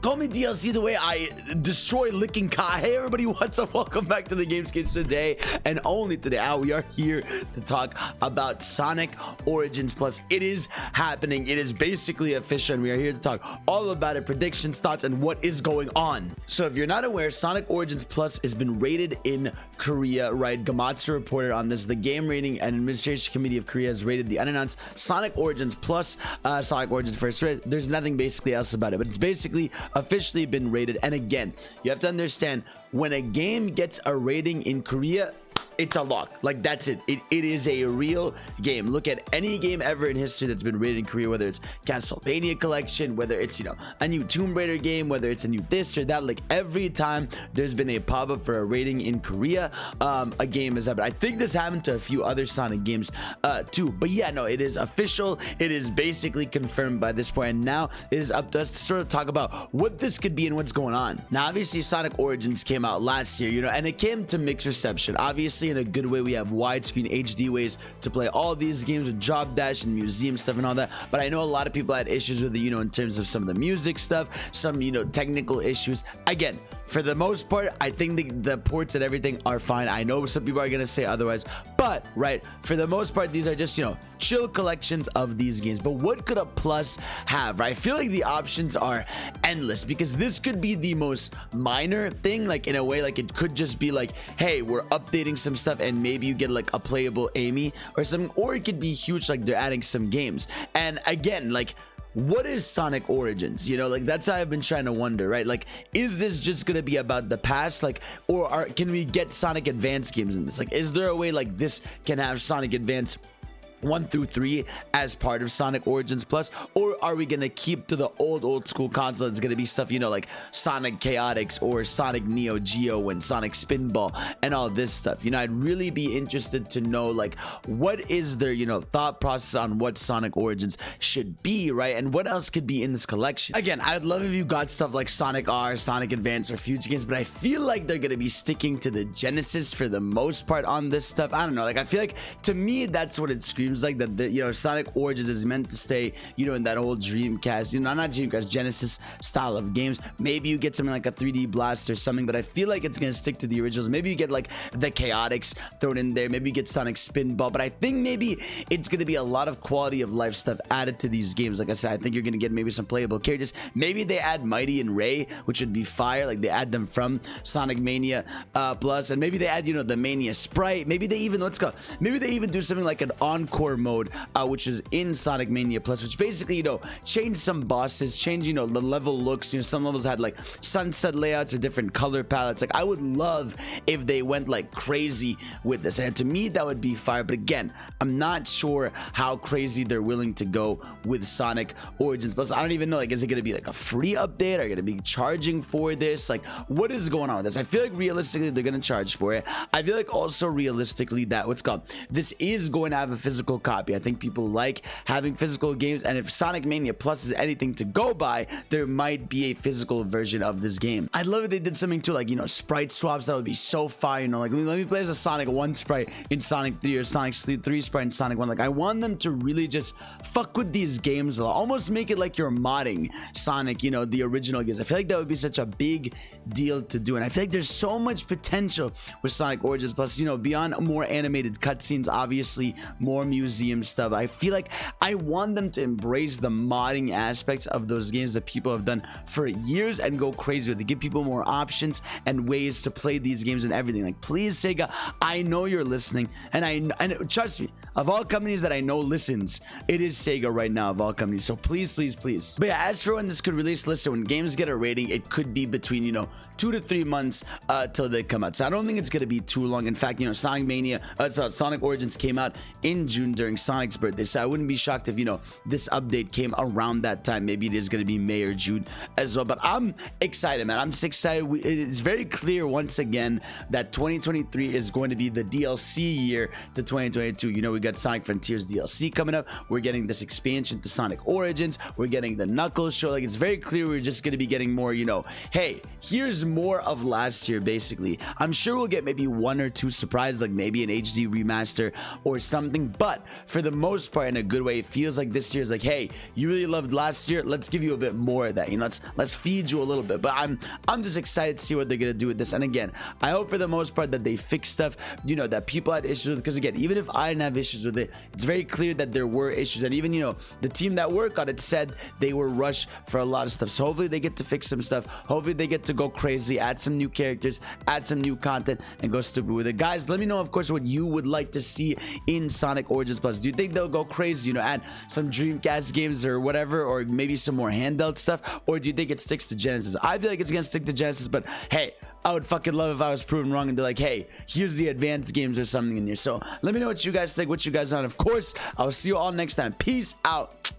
Call me DLC the way I destroy licking Kai. Hey everybody, what's up? Welcome back to the Gamescast. Today and only today we are here to talk about Sonic Origins Plus. It is happening. It is basically official and we are here to talk all about it, predictions, thoughts, and what is going on. So if you're not aware, Sonic Origins Plus has been rated in Korea, right? Gamatsu reported on this. The Game Rating and Administration Committee of Korea has rated the unannounced Sonic Origins Plus, Sonic Origins First Rate. There's nothing basically else about it, but it's basically officially been rated. And again, you have to understand, when a game gets a rating in Korea, it's a lock. Like, that's it. It is a real game. Look at any game ever in history that's been rated in Korea, whether it's Castlevania Collection, whether it's, you know, a new Tomb Raider game, whether it's a new this or that. Like, every time there's been a pop-up for a rating in Korea, a game is up. I think this happened to a few other Sonic games too. But yeah, no, it is official. It is basically confirmed by this point, and now it is up to us to sort of talk about what this could be and what's going on. Now, obviously, Sonic Origins came out last year, you know, and it came to mixed reception. Obviously, in a good way, we have widescreen HD ways to play all these games with Job Dash and museum stuff and all that, but I know a lot of people had issues with it, you know, in terms of some of the music stuff, some, you know, technical issues. Again, for the most part, I think the ports and everything are fine. I know some people are gonna say otherwise, but right, for the most part, these are just, you know, chill collections of these games. But what could a plus have, right? I feel like the options are endless, because this could be the most minor thing, like in a way, like it could just be like, hey, we're updating some stuff and maybe you get like a playable Amy or something, or it could be huge, like they're adding some games. And again, like, what is Sonic Origins? You know, like, that's how I've been trying to wonder, right? Like, is this just gonna be about the past, like, or can we get Sonic Advance games in this? Like, is there a way like this can have Sonic Advance 1 through 3 as part of Sonic Origins Plus, or are we gonna keep to the old school console? It's gonna be stuff, you know, like Sonic Chaotix or Sonic Neo Geo and Sonic Spinball and all this stuff. You know, I'd really be interested to know, like, what is their, you know, thought process on what Sonic Origins should be, right? And what else could be in this collection. Again, I'd love if you got stuff like Sonic R, Sonic Advance, or future games, but I feel like they're gonna be sticking to the Genesis for the most part on this stuff. I don't know, like, I feel like, to me, that's what it screams like, that the, you know, Sonic Origins is meant to stay, you know, in that old Dreamcast, you know, not Dreamcast, Genesis style of games. Maybe you get something like a 3D Blast or something, but I feel like it's gonna stick to the originals. Maybe you get like the Chaotix thrown in there, maybe you get Sonic Spinball, but I think maybe it's gonna be a lot of quality of life stuff added to these games. Like I said, I think you're gonna get maybe some playable characters. Maybe they add Mighty and Ray, which would be fire, like they add them from Sonic Mania Plus, and maybe they add, you know, the Mania sprite. Maybe they even, maybe they even do something like an encore mode, which is in Sonic Mania Plus, which basically, you know, change some bosses, change, you know, the level looks. You know, some levels had like sunset layouts or different color palettes. Like, I would love if they went like crazy with this, and to me that would be fire. But again, I'm not sure how crazy they're willing to go with Sonic Origins Plus. I don't even know, like, is it gonna be like a free update? Are you gonna be charging for this? Like, what is going on with this? I feel like realistically they're gonna charge for it. I feel like also realistically that this is going to have a physical copy. I think people like having physical games, and if Sonic Mania Plus is anything to go by, there might be a physical version of this game. I'd love if they did something too, like, you know, sprite swaps. That would be so fire. You know, like, let me play as a Sonic 1 sprite in Sonic 3, or Sonic 3 sprite in Sonic 1. Like, I want them to really just fuck with these games, almost make it like you're modding Sonic, you know, the original games. I feel like that would be such a big deal to do, and I feel like there's so much potential with Sonic Origins Plus, you know, beyond more animated cutscenes, obviously more museum stuff. I feel like I want them to embrace the modding aspects of those games that people have done for years and go crazy with it. Give people more options and ways to play these games and everything. Like, please, Sega, I know you're listening, and trust me, of all companies that I know listens, it is Sega right now, of all companies. So please, please, please. But yeah, as for when this could release, listen, when games get a rating, it could be between, you know, 2 to 3 months till they come out. So I don't think it's gonna be too long. In fact, you know, Sonic Origins came out in June during Sonic's birthday, so I wouldn't be shocked if, you know, this update came around that time. Maybe it is going to be May or June as well. But I'm excited, man. I'm just excited. It is very clear once again that 2023 is going to be the DLC year to 2022. You know, we got Sonic Frontiers DLC coming up. We're getting this expansion to Sonic Origins. We're getting the Knuckles show. Like, it's very clear we're just going to be getting more, you know, hey, here's more of last year, basically. I'm sure we'll get maybe one or two surprises, like maybe an HD remaster or something, but for the most part, in a good way, it feels like this year is like, hey, you really loved last year, let's give you a bit more of that, you know, let's feed you a little bit. But I'm just excited to see what they're gonna do with this. And again, I hope for the most part that they fix stuff, you know, that people had issues with, because again, even if I didn't have issues with it, it's very clear that there were issues, and even, you know, the team that worked on it said they were rushed for a lot of stuff. So hopefully they get to fix some stuff. Hopefully they get to go crazy, add some new characters, add some new content, and go stupid with it. Guys, let me know, of course, what you would like to see in Sonic Origins Plus. Do you think they'll go crazy, you know, add some Dreamcast games or whatever, or maybe some more handheld stuff, or do you think it sticks to Genesis? I feel like it's gonna stick to Genesis, but hey, I would fucking love if I was proven wrong and they're like, hey, here's the advanced games or something in here. So let me know what you guys think, what you guys on. Of course, I'll see you all next time. Peace out.